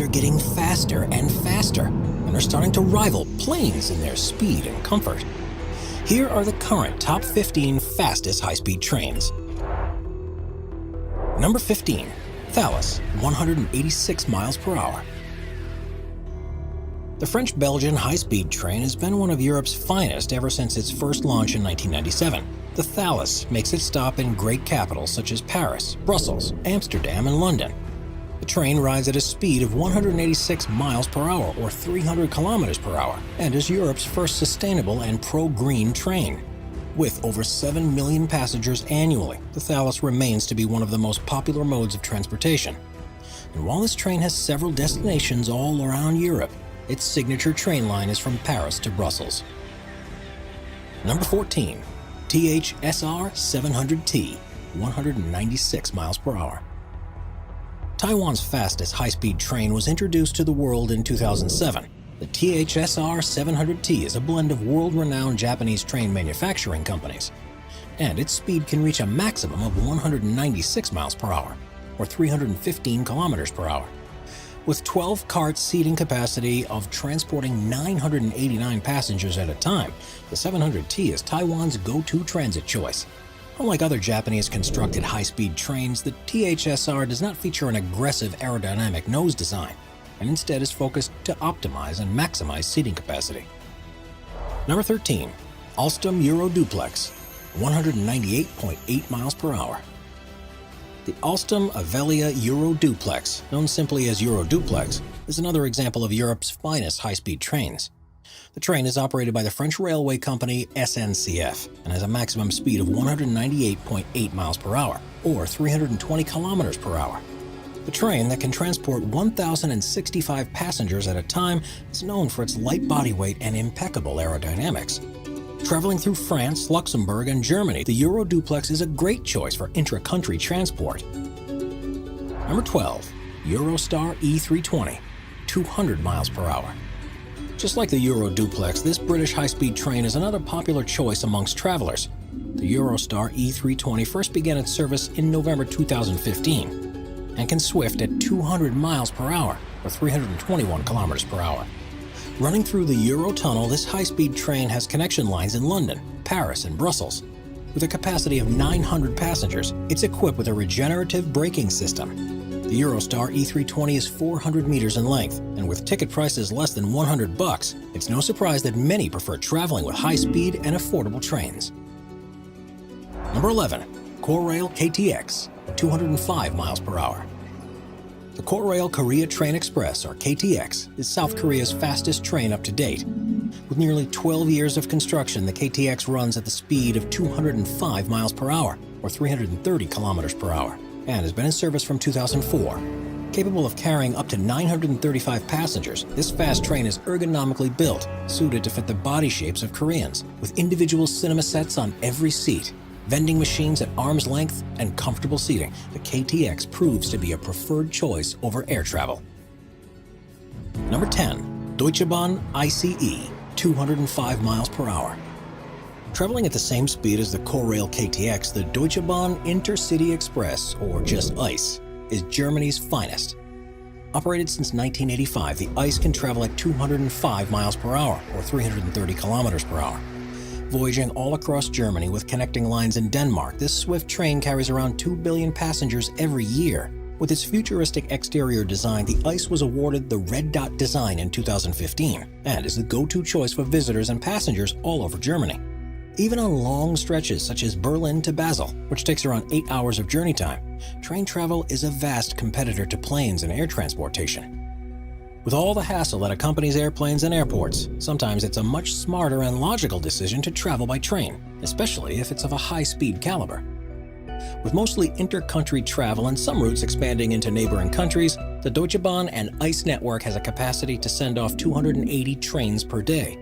are getting faster and faster and are starting to rival planes in their speed and comfort. Here are the current top 15 fastest high-speed trains. Number 15. Thalys, 186 miles per hour. The French-Belgian high-speed train has been one of Europe's finest ever since its first launch in 1997. The Thalys makes its stop in great capitals such as Paris, Brussels, Amsterdam, and London. The train rides at a speed of 186 miles per hour or 300 kilometers per hour and is Europe's first sustainable and pro-green train. With over 7 million passengers annually, the Thalys remains to be one of the most popular modes of transportation. And while this train has several destinations all around Europe, its signature train line is from Paris to Brussels. Number 14. THSR 700T, 196 miles per hour. Taiwan's fastest high-speed train was introduced to the world in 2007. The THSR 700T is a blend of world-renowned Japanese train manufacturing companies, and its speed can reach a maximum of 196 miles per hour, or 315 kilometers per hour. With 12 cart seating capacity of transporting 989 passengers at a time, the 700T is Taiwan's go-to transit choice. Unlike other Japanese-constructed high-speed trains, the THSR does not feature an aggressive aerodynamic nose design, and instead is focused to optimize and maximize seating capacity. Number 13. Alstom Euroduplex, 198.8 miles per hour. The Alstom Avelia Euroduplex, known simply as Euroduplex, is another example of Europe's finest high-speed trains. The train is operated by the French railway company SNCF and has a maximum speed of 198.8 miles per hour, or 320 kilometers per hour. The train that can transport 1,065 passengers at a time is known for its light body weight and impeccable aerodynamics. Traveling through France, Luxembourg, and Germany, the Euroduplex is a great choice for intra-country transport. Number 12. Eurostar E320, 200 miles per hour. Just like the Euroduplex, this British high-speed train is another popular choice amongst travelers. The Eurostar E320 first began its service in November 2015 and can swift at 200 miles per hour, or 321 kilometers per hour. Running through the Eurotunnel, this high-speed train has connection lines in London, Paris, and Brussels. With a capacity of 900 passengers, it's equipped with a regenerative braking system. The Eurostar E320 is 400 meters in length, and with ticket prices less than $100, it's no surprise that many prefer traveling with high-speed and affordable trains. Number 11. Korail KTX, 205 miles per hour. The Korail Korea Train Express, or KTX, is South Korea's fastest train up to date. With nearly 12 years of construction, the KTX runs at the speed of 205 miles per hour, or 330 kilometers per hour, and has been in service from 2004. Capable of carrying up to 935 passengers, this fast train is ergonomically built, suited to fit the body shapes of Koreans, with individual cinema sets on every seat, vending machines at arm's length, and comfortable seating. The KTX proves to be a preferred choice over air travel. Number 10. Deutsche Bahn ICE, 205 miles per hour. Traveling at the same speed as the Korail KTX, the Deutsche Bahn Intercity Express, or just ICE, is Germany's finest. Operated since 1985, the ICE can travel at 205 miles per hour, or 330 kilometers per hour. Voyaging all across Germany with connecting lines in Denmark, this swift train carries around 2 billion passengers every year. With its futuristic exterior design, the ICE was awarded the Red Dot design in 2015 and is the go-to choice for visitors and passengers all over Germany. Even on long stretches such as Berlin to Basel, which takes around 8 hours of journey time, train travel is a vast competitor to planes and air transportation. With all the hassle that accompanies airplanes and airports, sometimes it's a much smarter and logical decision to travel by train, especially if it's of a high-speed caliber. With mostly inter-country travel and some routes expanding into neighboring countries, the Deutsche Bahn and ICE network has a capacity to send off 280 trains per day.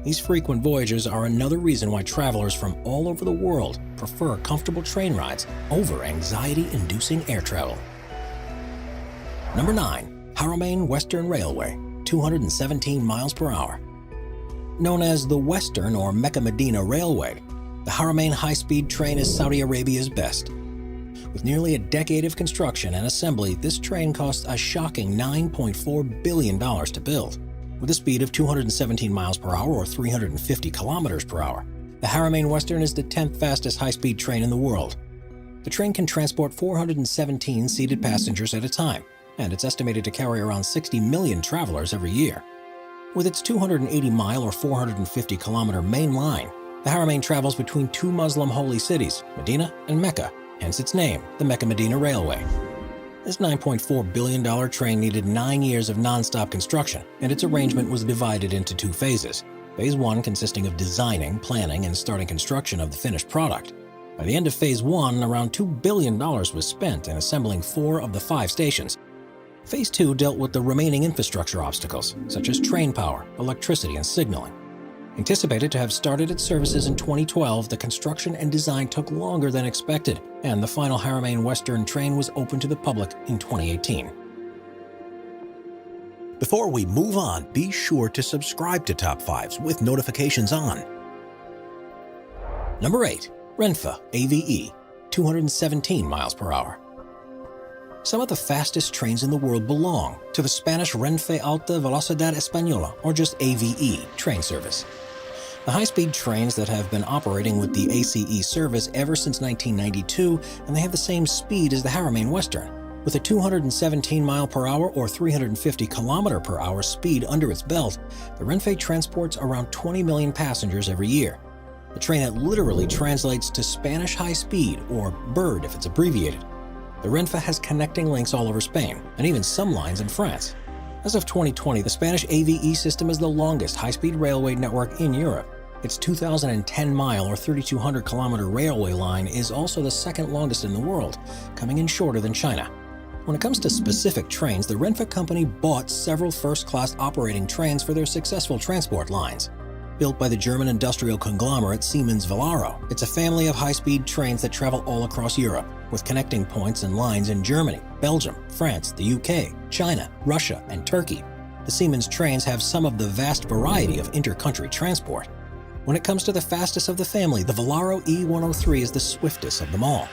These frequent voyages are another reason why travelers from all over the world prefer comfortable train rides over anxiety-inducing air travel. Number 9. Haramain Western Railway, 217 miles per hour. Known as the Western or Mecca-Medina Railway, the Haramain high-speed train is Saudi Arabia's best. With nearly a decade of construction and assembly, this train cost a shocking $9.4 billion to build. With a speed of 217 miles per hour or 350 kilometers per hour, the Haramain Western is the 10th fastest high-speed train in the world. The train can transport 417 seated passengers at a time, and it's estimated to carry around 60 million travelers every year. With its 280-mile or 450-kilometer main line, the Haramain travels between two Muslim holy cities, Medina and Mecca, hence its name, the Mecca-Medina Railway. This $9.4 billion train needed 9 years of non-stop construction, and its arrangement was divided into two phases. Phase 1 consisting of designing, planning, and starting construction of the finished product. By the end of Phase 1, around $2 billion was spent in assembling 4 of the 5 stations. Phase 2 dealt with the remaining infrastructure obstacles, such as train power, electricity, and signaling. Anticipated to have started its services in 2012, the construction and design took longer than expected, and the final Haramain Western train was open to the public in 2018. Before we move on, be sure to subscribe to Top 5s with notifications on. Number 8. Renfe AVE, 217 miles per hour. Some of the fastest trains in the world belong to the Spanish Renfe Alta Velocidad Española, or just AVE, train service. The high-speed trains that have been operating with the ACE service ever since 1992, and they have the same speed as the Haramain Western. With a 217 mile per hour or 350 kilometer per hour speed under its belt, the Renfe transports around 20 million passengers every year. A train that literally translates to Spanish high speed, or BIRD if it's abbreviated. The Renfe has connecting links all over Spain, and even some lines in France. As of 2020, the Spanish AVE system is the longest high-speed railway network in Europe. Its 2,010-mile or 3,200-kilometer railway line is also the second longest in the world, coming in shorter than China. When it comes to specific trains, the Renfe company bought several first-class operating trains for their successful transport lines. Built by the German industrial conglomerate Siemens Velaro, it's a family of high-speed trains that travel all across Europe, with connecting points and lines in Germany, Belgium, France, the UK, China, Russia, and Turkey. The Siemens trains have some of the vast variety of inter-country transport. When it comes to the fastest of the family, the Velaro E103 is the swiftest of them all.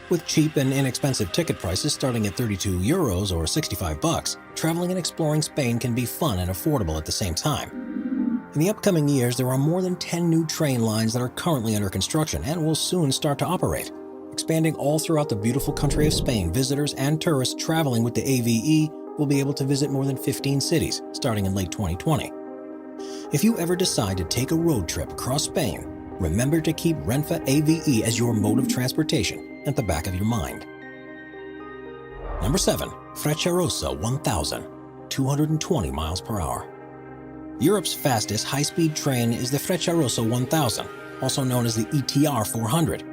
With cheap and inexpensive ticket prices starting at €32 or $65, traveling and exploring Spain can be fun and affordable at the same time. In the upcoming years, there are more than 10 new train lines that are currently under construction and will soon start to operate. Expanding all throughout the beautiful country of Spain, visitors and tourists traveling with the AVE will be able to visit more than 15 cities starting in late 2020. If you ever decide to take a road trip across Spain, remember to keep Renfe AVE as your mode of transportation at the back of your mind. Number 7. Frecciarossa 1000, 220 miles per hour. Europe's fastest high-speed train is the Frecciarossa 1000, also known as the ETR 400.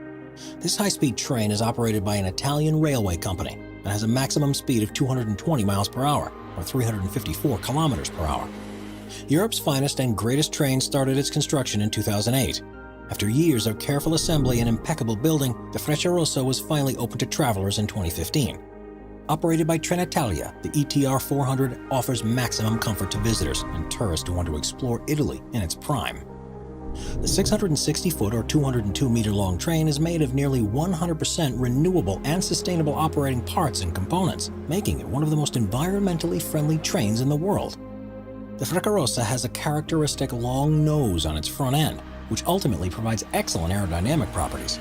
This high-speed train is operated by an Italian railway company and has a maximum speed of 220 miles per hour, or 354 kilometers per hour. Europe's finest and greatest train started its construction in 2008. After years of careful assembly and impeccable building, the Frecciarossa was finally open to travelers in 2015. Operated by Trenitalia, the ETR 400 offers maximum comfort to visitors and tourists who want to explore Italy in its prime. The 660-foot or 202-meter-long train is made of nearly 100% renewable and sustainable operating parts and components, making it one of the most environmentally friendly trains in the world. The Frecciarossa has a characteristic long nose on its front end, which ultimately provides excellent aerodynamic properties.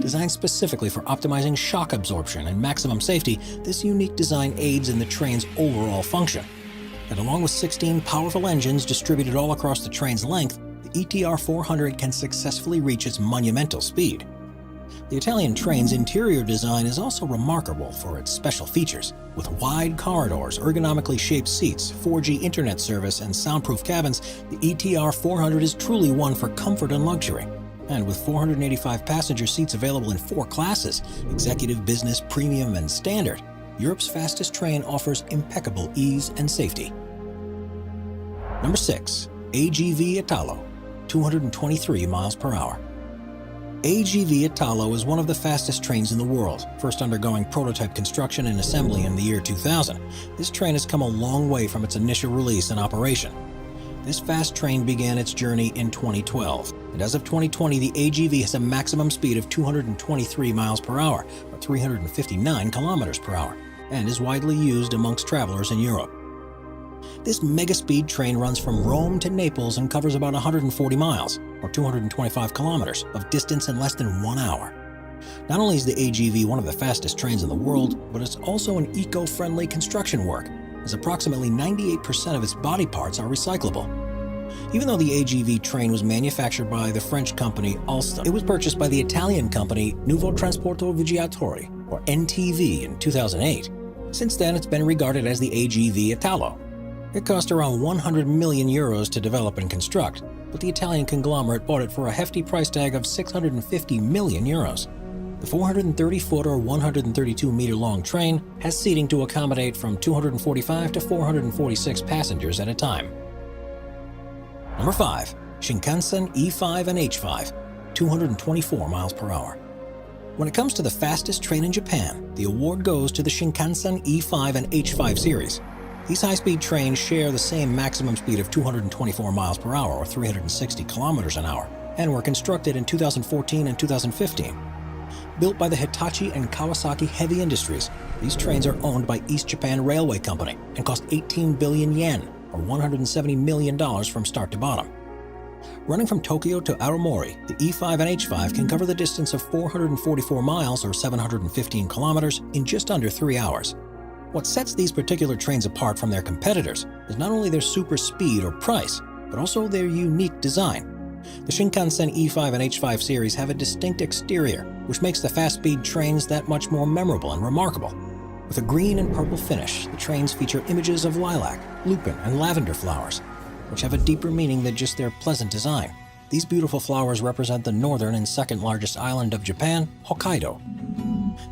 Designed specifically for optimizing shock absorption and maximum safety, this unique design aids in the train's overall function. And along with 16 powerful engines distributed all across the train's length, the ETR 400 can successfully reach its monumental speed. The Italian train's interior design is also remarkable for its special features. With wide corridors, ergonomically shaped seats, 4G internet service, and soundproof cabins, the ETR 400 is truly one for comfort and luxury. And with 485 passenger seats available in 4 classes, executive, business, premium, and standard, Europe's fastest train offers impeccable ease and safety. Number 6. AGV Italo, 223 miles per hour. AGV Italo is one of the fastest trains in the world, first undergoing prototype construction and assembly in the year 2000. This train has come a long way from its initial release and operation. This fast train began its journey in 2012, and as of 2020, the AGV has a maximum speed of 223 miles per hour, or 359 kilometers per hour, and is widely used amongst travelers in Europe. This mega-speed train runs from Rome to Naples and covers about 140 miles, or 225 kilometers, of distance in less than 1 hour. Not only is the AGV one of the fastest trains in the world, but it's also an eco-friendly construction work, as approximately 98% of its body parts are recyclable. Even though the AGV train was manufactured by the French company Alstom, it was purchased by the Italian company Nuovo Trasporto Viaggiatori, or NTV, in 2008. Since then, it's been regarded as the AGV Italo. It cost around 100 million euros to develop and construct, but the Italian conglomerate bought it for a hefty price tag of 650 million euros. The 430-foot or 132-meter long train has seating to accommodate from 245 to 446 passengers at a time. Number 5. Shinkansen E5 and H5, 224 miles per hour. When it comes to the fastest train in Japan, the award goes to the Shinkansen E5 and H5 series. These high-speed trains share the same maximum speed of 224 miles per hour or 360 kilometers an hour, and were constructed in 2014 and 2015. Built by the Hitachi and Kawasaki Heavy Industries, these trains are owned by East Japan Railway Company and cost 18 billion yen, or $170 million from start to bottom. Running from Tokyo to Aomori, the E5 and H5 can cover the distance of 444 miles or 715 kilometers in just under 3 hours. What sets these particular trains apart from their competitors is not only their super speed or price, but also their unique design. The Shinkansen E5 and H5 series have a distinct exterior, which makes the fast-speed trains that much more memorable and remarkable. With a green and purple finish, the trains feature images of lilac, lupin, and lavender flowers, which have a deeper meaning than just their pleasant design. These beautiful flowers represent the northern and second largest island of Japan, Hokkaido.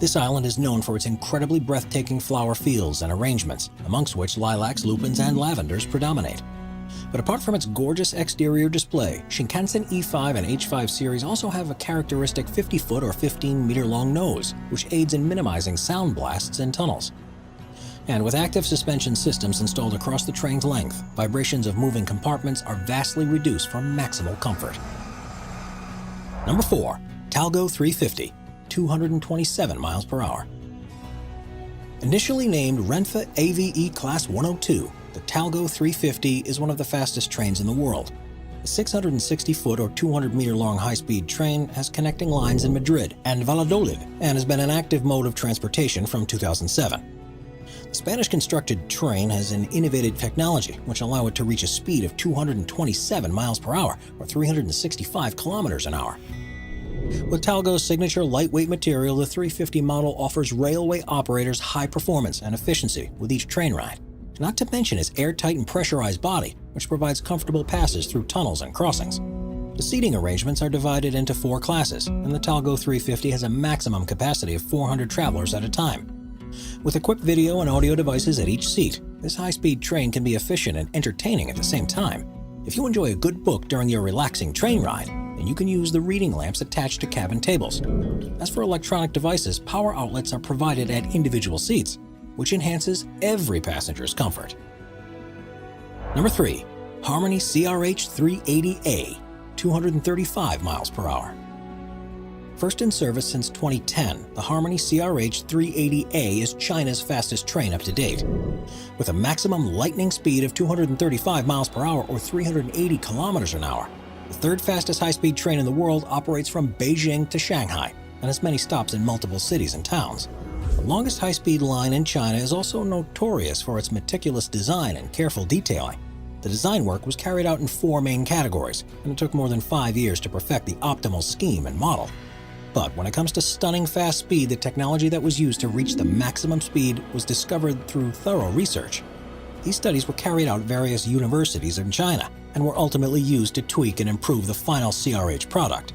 This island is known for its incredibly breathtaking flower fields and arrangements, amongst which lilacs, lupins, and lavenders predominate. But apart from its gorgeous exterior display, Shinkansen E5 and H5 series also have a characteristic 50-foot or 15-meter-long nose, which aids in minimizing sound blasts in tunnels. And with active suspension systems installed across the train's length, vibrations of moving compartments are vastly reduced for maximal comfort. Number 4. Talgo 350, 227 miles per hour. Initially named Renfe AVE Class 102, the Talgo 350 is one of the fastest trains in the world. The 660-foot or 200-meter-long high-speed train has connecting lines in Madrid and Valladolid and has been an active mode of transportation from 2007. The Spanish-constructed train has an innovative technology which allow it to reach a speed of 227 miles per hour or 365 kilometers an hour. With Talgo's signature lightweight material, the 350 model offers railway operators high performance and efficiency with each train ride. Not to mention its airtight and pressurized body, which provides comfortable passes through tunnels and crossings. The seating arrangements are divided into 4 classes, and the Talgo 350 has a maximum capacity of 400 travelers at a time. With equipped video and audio devices at each seat, this high-speed train can be efficient and entertaining at the same time. If you enjoy a good book during your relaxing train ride, then you can use the reading lamps attached to cabin tables. As for electronic devices, power outlets are provided at individual seats, which enhances every passenger's comfort. Number 3. Harmony CRH 380A, 235 miles per hour. First in service since 2010, the Harmony CRH 380A is China's fastest train up to date. With a maximum lightning speed of 235 miles per hour or 380 kilometers an hour, the third fastest high-speed train in the world operates from Beijing to Shanghai and has many stops in multiple cities and towns. The longest high-speed line in China is also notorious for its meticulous design and careful detailing. The design work was carried out in 4 main categories, and it took more than 5 years to perfect the optimal scheme and model. But when it comes to stunning fast speed, the technology that was used to reach the maximum speed was discovered through thorough research. These studies were carried out at various universities in China and were ultimately used to tweak and improve the final CRH product.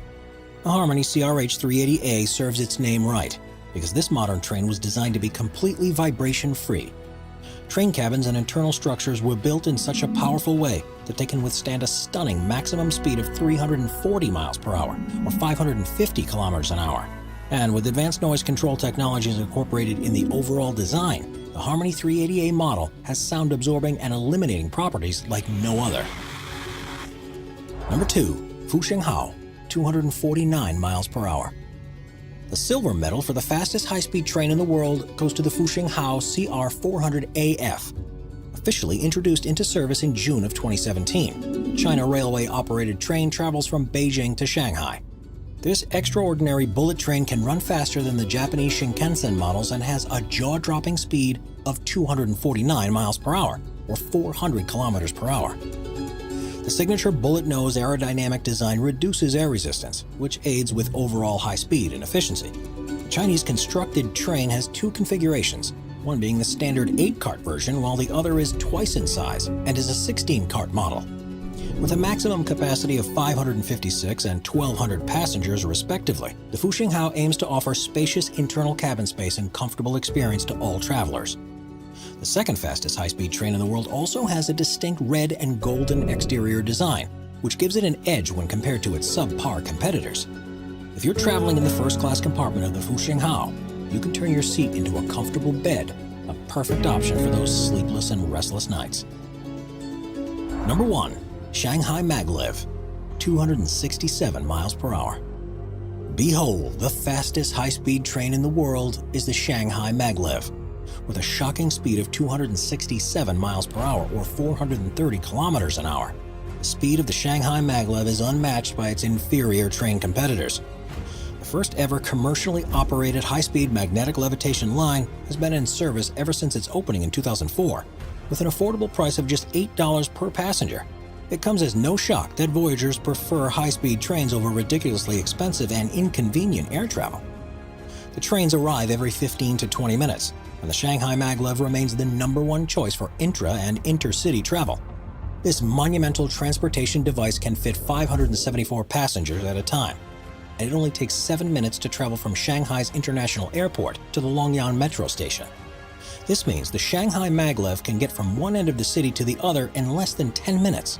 The Harmony CRH 380A serves its name right, because this modern train was designed to be completely vibration-free. Train cabins and internal structures were built in such a powerful way that they can withstand a stunning maximum speed of 340 miles per hour, or 550 kilometers an hour. And with advanced noise control technologies incorporated in the overall design, the Harmony 380A model has sound-absorbing and eliminating properties like no other. Number 2. Fuxinghao, 249 miles per hour. The silver medal for the fastest high-speed train in the world goes to the Fuxinghao CR400AF, officially introduced into service in June of 2017. China Railway-operated train travels from Beijing to Shanghai. This extraordinary bullet train can run faster than the Japanese Shinkansen models and has a jaw-dropping speed of 249 miles per hour, or 400 kilometers per hour. The signature bullet nose aerodynamic design reduces air resistance, which aids with overall high speed and efficiency. The Chinese constructed train has 2 configurations, one being the standard 8-cart version, while the other is twice in size and is a 16-cart model. With a maximum capacity of 556 and 1,200 passengers respectively, the Fuxinghao aims to offer spacious internal cabin space and comfortable experience to all travelers. The second fastest high-speed train in the world also has a distinct red and golden exterior design, which gives it an edge when compared to its subpar competitors. If you're traveling in the first-class compartment of the Fuxinghao, you can turn your seat into a comfortable bed, a perfect option for those sleepless and restless nights. Number 1. Shanghai Maglev, 267 miles per hour. Behold, the fastest high-speed train in the world is the Shanghai Maglev, with a shocking speed of 267 miles per hour, or 430 kilometers an hour. The speed of the Shanghai Maglev is unmatched by its inferior train competitors. The first ever commercially operated high-speed magnetic levitation line has been in service ever since its opening in 2004, with an affordable price of just $8 per passenger. It comes as no shock that Voyagers prefer high-speed trains over ridiculously expensive and inconvenient air travel. The trains arrive every 15 to 20 minutes, and the Shanghai Maglev remains the #1 choice for intra- and intercity travel. This monumental transportation device can fit 574 passengers at a time, and it only takes 7 minutes to travel from Shanghai's International Airport to the Longyan Metro Station. This means the Shanghai Maglev can get from one end of the city to the other in less than 10 minutes.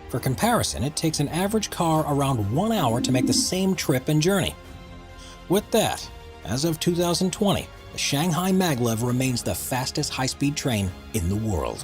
For comparison, it takes an average car around 1 hour to make the same trip and journey. With that, as of 2020, the Shanghai Maglev remains the fastest high-speed train in the world.